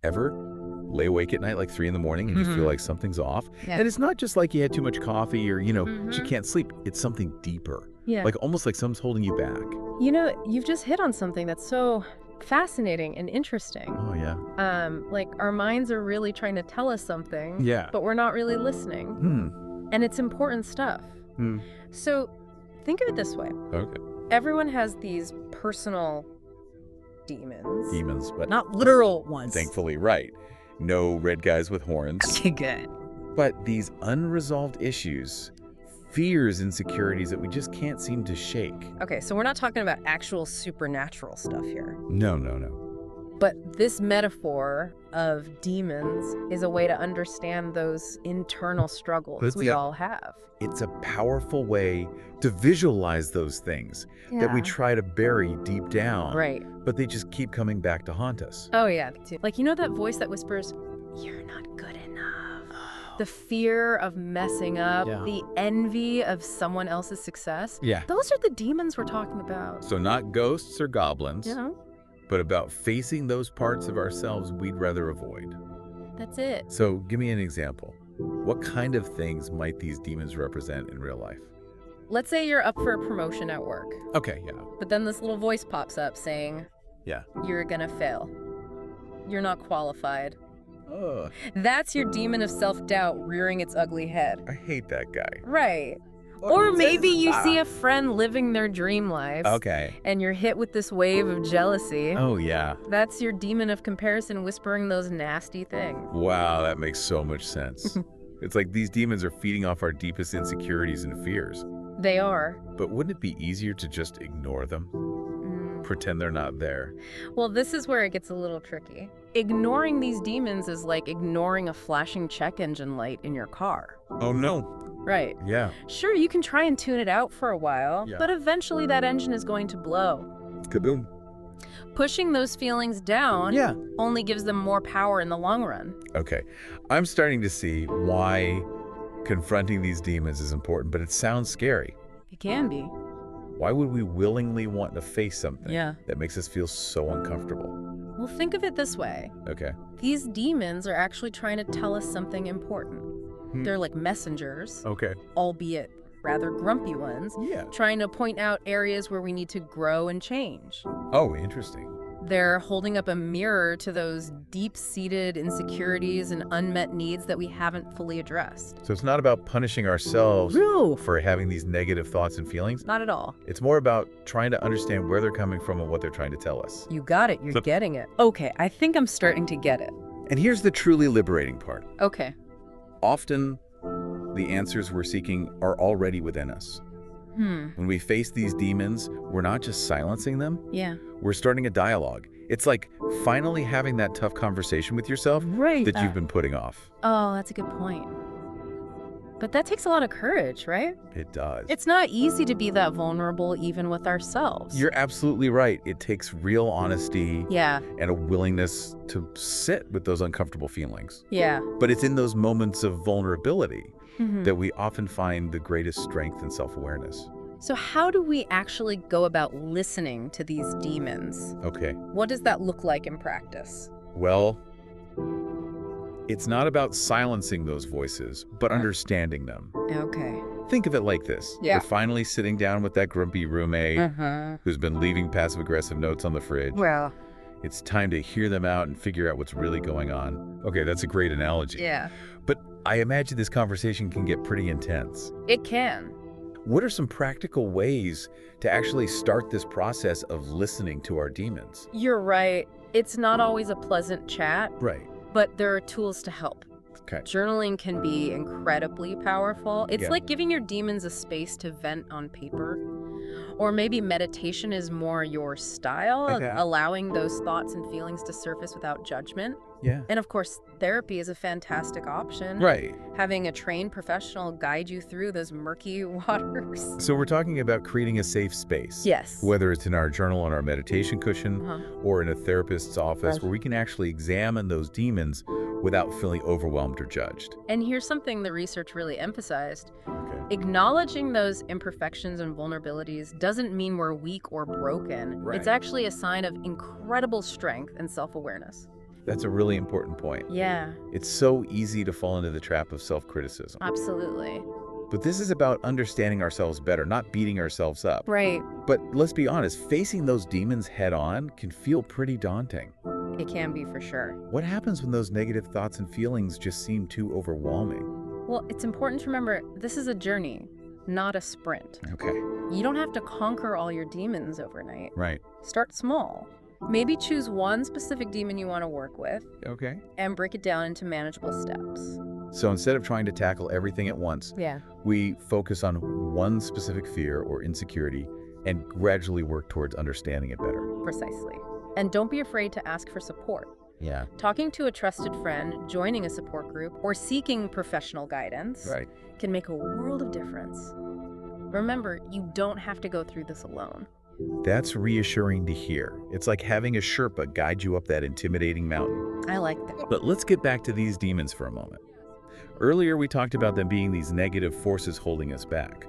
Ever lay awake at night like 3 in the morning and you feel like something's off? Yeah. And it's not just like you had too much coffee or, you can't sleep. It's something deeper. Yeah. Like almost like something's holding you back. You know, you've just hit on something that's so fascinating and interesting. Oh, yeah. Like our minds are really trying to tell us something, Yeah. but we're not really listening. And it's important stuff. So think of it this way. Okay. Everyone has these personal demons. But Not literal ones. thankfully, right. No red guys with horns. Okay, good. But these unresolved issues, fears, insecurities that we just can't seem to shake. Okay, so we're not talking about actual supernatural stuff here. No. But this metaphor of demons is a way to understand those internal struggles we all have. It's a powerful way to visualize those things that we try to bury deep down. Right. But they just keep coming back to haunt us. Oh, yeah, me too. Like, you know that voice that whispers, "You're not good enough." The fear of messing up, the envy of someone else's success. Yeah. Those are the demons we're talking about. So not ghosts or goblins, but about facing those parts of ourselves we'd rather avoid. That's it. So give me an example. What kind of things might these demons represent in real life? Let's say you're up for a promotion at work, Okay, yeah. but then this little voice pops up saying, Yeah. "You're gonna fail. You're not qualified." Ugh, That's your demon of self-doubt rearing its ugly head. I hate that guy. Right. Or maybe you see a friend living their dream life. Okay. And you're hit with this wave of jealousy. Oh, yeah. That's your demon of comparison whispering those nasty things. Wow, that makes so much sense. It's like these demons are feeding off our deepest insecurities and fears. They are. But wouldn't it be easier to just ignore them? Pretend they're not there? Well, this is where it gets a little tricky. Ignoring these demons is like ignoring a flashing check engine light in your car. Oh, no. Right. Yeah. Sure, you can try and tune it out for a while, but eventually that engine is going to blow. Kaboom. Pushing those feelings down only gives them more power in the long run. Okay. I'm starting to see why confronting these demons is important, but it sounds scary. It can be. Why would we willingly want to face something that makes us feel so uncomfortable? Well, think of it this way. Okay. These demons are actually trying to tell us something important. They're like messengers, Okay. albeit rather grumpy ones, trying to point out areas where we need to grow and change. Oh, interesting. They're holding up a mirror to those deep-seated insecurities and unmet needs that we haven't fully addressed. So it's not about punishing ourselves for having these negative thoughts and feelings. Not at all. It's more about trying to understand where they're coming from and what they're trying to tell us. You got it. You're getting it. Okay, I think I'm starting to get it. And here's the truly liberating part. Okay. Often, the answers we're seeking are already within us. When we face these demons, we're not just silencing them. Yeah. We're starting a dialogue. It's like finally having that tough conversation with yourself that you've been putting off. Oh, that's a good point. But that takes a lot of courage, right? It does. It's not easy to be that vulnerable even with ourselves. You're absolutely right. It takes real honesty and a willingness to sit with those uncomfortable feelings. Yeah. But it's in those moments of vulnerability that we often find the greatest strength and self-awareness. So how do we actually go about listening to these demons? Okay. What does that look like in practice? Well, it's not about silencing those voices, but understanding them. Okay. Think of it like this. Yeah. You're finally sitting down with that grumpy roommate who's been leaving passive-aggressive notes on the fridge. Well. It's time to hear them out and figure out what's really going on. Okay, that's a great analogy. Yeah. But I imagine this conversation can get pretty intense. It can. What are some practical ways to actually start this process of listening to our demons? You're right. It's not always a pleasant chat. Right. But there are tools to help. Okay. Journaling can be incredibly powerful. It's like giving your demons a space to vent on paper. Or maybe meditation is more your style, allowing those thoughts and feelings to surface without judgment. Yeah. And of course, therapy is a fantastic option. Right. Having a trained professional guide you through those murky waters. So we're talking about creating a safe space. Yes. Whether it's in our journal on our meditation cushion or in a therapist's office where we can actually examine those demons without feeling overwhelmed or judged. And here's something the research really emphasized. Okay. Acknowledging those imperfections and vulnerabilities doesn't mean we're weak or broken. Right. It's actually a sign of incredible strength and self-awareness. That's a really important point. Yeah, It's so easy to fall into the trap of self-criticism. absolutely. But this is about understanding ourselves better, not beating ourselves up. Right. But let's be honest, facing those demons head-on can feel pretty daunting. It can be for sure. What happens when those negative thoughts and feelings just seem too overwhelming? Well, it's important to remember this is a journey, not a sprint. Okay, You don't have to conquer all your demons overnight. right. Start small. Maybe choose one specific demon you want to work with Okay. and break it down into manageable steps. So instead of trying to tackle everything at once, Yeah. we focus on one specific fear or insecurity and gradually work towards understanding it better. Precisely. And don't be afraid to ask for support. Yeah. Talking to a trusted friend, joining a support group, or seeking professional guidance Right. can make a world of difference. Remember, you don't have to go through this alone. That's reassuring to hear. It's like having a Sherpa guide you up that intimidating mountain. I like that. But let's get back to these demons for a moment. Earlier, we talked about them being these negative forces holding us back.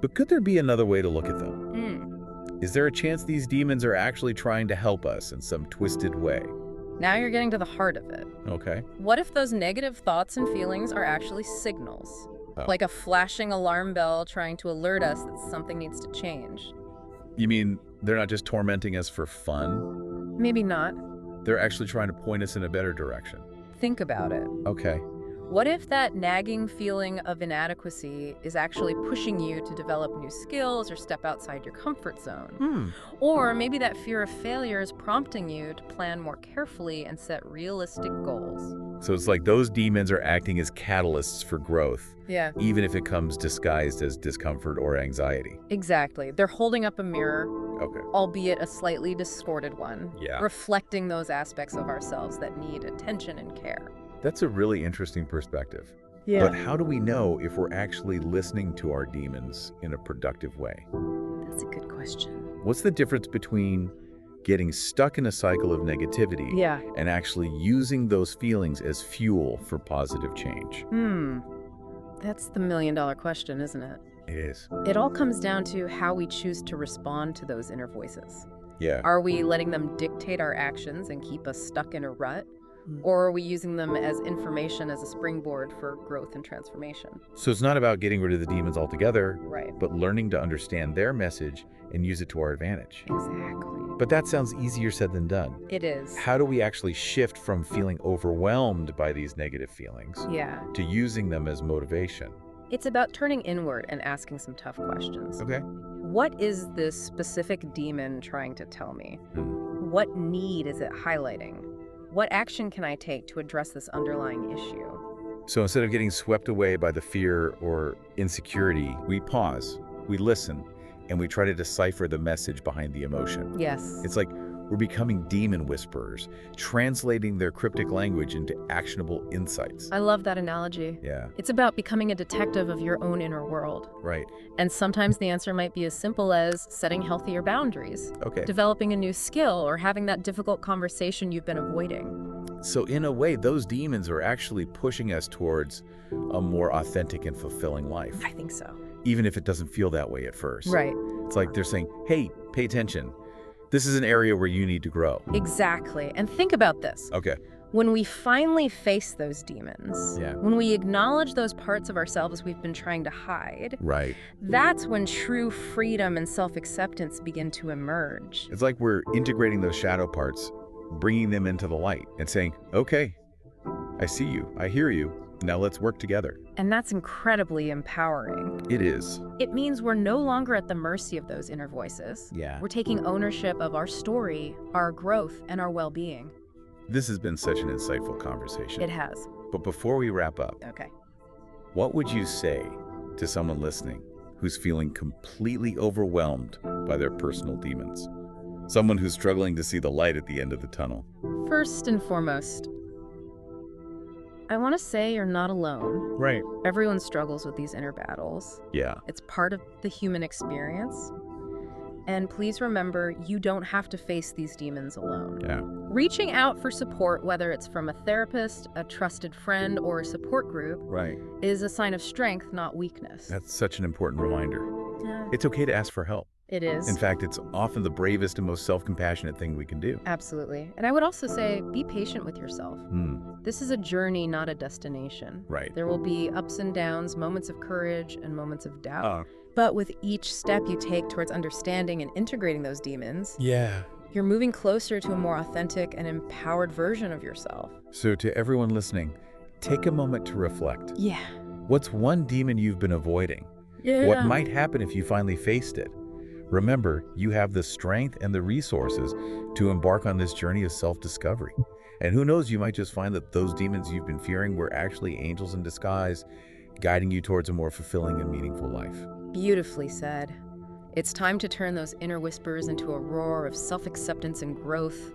But could there be another way to look at them? Is there a chance these demons are actually trying to help us in some twisted way? Now you're getting to the heart of it. Okay. What if those negative thoughts and feelings are actually signals? Oh. Like a flashing alarm bell trying to alert us that something needs to change? You mean they're not just tormenting us for fun? Maybe not. They're actually trying to point us in a better direction. Think about it. Okay. What if that nagging feeling of inadequacy is actually pushing you to develop new skills or step outside your comfort zone? Or maybe that fear of failure is prompting you to plan more carefully and set realistic goals. So it's like those demons are acting as catalysts for growth, Yeah, even if it comes disguised as discomfort or anxiety. exactly. They're holding up a mirror, Okay. albeit a slightly distorted one, Yeah. reflecting those aspects of ourselves that need attention and care. That's a really interesting perspective. But how do we know if we're actually listening to our demons in a productive way? That's a good question. What's the difference between getting stuck in a cycle of negativity Yeah. and actually using those feelings as fuel for positive change? That's the million-dollar question, isn't it? It is. It all comes down to how we choose to respond to those inner voices. Yeah. Are we letting them dictate our actions and keep us stuck in a rut? Or are we using them as information as a springboard for growth and transformation? So it's not about getting rid of the demons altogether, Right. but learning to understand their message and use it to our advantage. Exactly. But that sounds easier said than done. It is. How do we actually shift from feeling overwhelmed by these negative feelings Yeah. to using them as motivation? It's about turning inward and asking some tough questions. Okay. What is this specific demon trying to tell me? What need is it highlighting? What action can I take to address this underlying issue? So instead of getting swept away by the fear or insecurity, we pause, we listen, and we try to decipher the message behind the emotion. Yes. It's like we're becoming demon whisperers, translating their cryptic language into actionable insights. I love that analogy. Yeah, It's about becoming a detective of your own inner world. right. And sometimes the answer might be as simple as setting healthier boundaries, Okay. developing a new skill, or having that difficult conversation you've been avoiding. So in a way, those demons are actually pushing us towards a more authentic and fulfilling life, I think so. even if it doesn't feel that way at first. Right. It's like they're saying, hey, pay attention. This is an area where you need to grow. Exactly. And think about this. Okay. When we finally face those demons, Yeah. when we acknowledge those parts of ourselves we've been trying to hide, Right. that's when true freedom and self-acceptance begin to emerge. It's like we're integrating those shadow parts, bringing them into the light and saying, okay, I see you, I hear you, now let's work together. And that's incredibly empowering. It is. It means we're no longer at the mercy of those inner voices. Yeah. We're taking ownership of our story, our growth, and our well-being. This has been such an insightful conversation. It has. But before we wrap up, Okay. what would you say to someone listening who's feeling completely overwhelmed by their personal demons? Someone who's struggling to see the light at the end of the tunnel. First and foremost, I want to say you're not alone. Right. Everyone struggles with these inner battles. Yeah. It's part of the human experience. And please remember, you don't have to face these demons alone. Yeah. Reaching out for support, whether it's from a therapist, a trusted friend, or a support group, Right. is a sign of strength, not weakness. That's such an important reminder. Yeah. It's okay to ask for help. It In is. fact, it's often the bravest and most self-compassionate thing we can do. Absolutely. And I would also say be patient with yourself. Hmm, This is a journey, not a destination. right. There will be ups and downs, moments of courage and moments of doubt. Uh, But with each step you take towards understanding and integrating those demons, yeah. you're moving closer to a more authentic and empowered version of yourself. So to everyone listening, take a moment to reflect. Yeah. What's one demon you've been avoiding? Yeah. What might happen if you finally faced it? Remember, you have the strength and the resources to embark on this journey of self-discovery. And who knows, you might just find that those demons you've been fearing were actually angels in disguise, guiding you towards a more fulfilling and meaningful life. Beautifully said. It's time to turn those inner whispers into a roar of self-acceptance and growth.